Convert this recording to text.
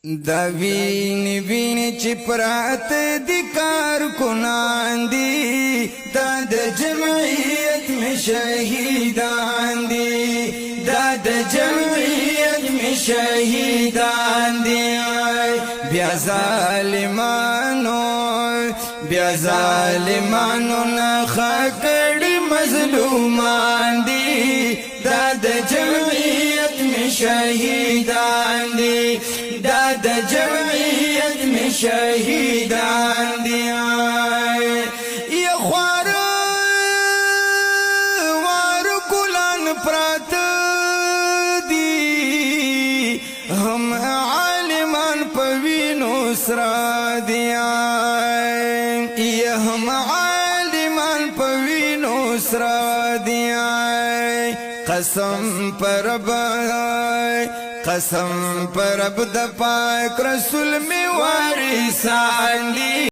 دا ویني ویني چې پرات دي کارکنان دي دا د جمعیت می شهیدان دي دا د جمعیت می شهیدان دي بیا ظالمانو نه خکړي مظلومان دي دا د جمعیت می شهیدان دي دا د جمعیت می شهیدان دي یا خوار وار ګلان پرات دي هم عالمان پوینو سرا دي یا هم عالمان پوینو سرا دي قسم پر رب د پاک رسول می وارثان دي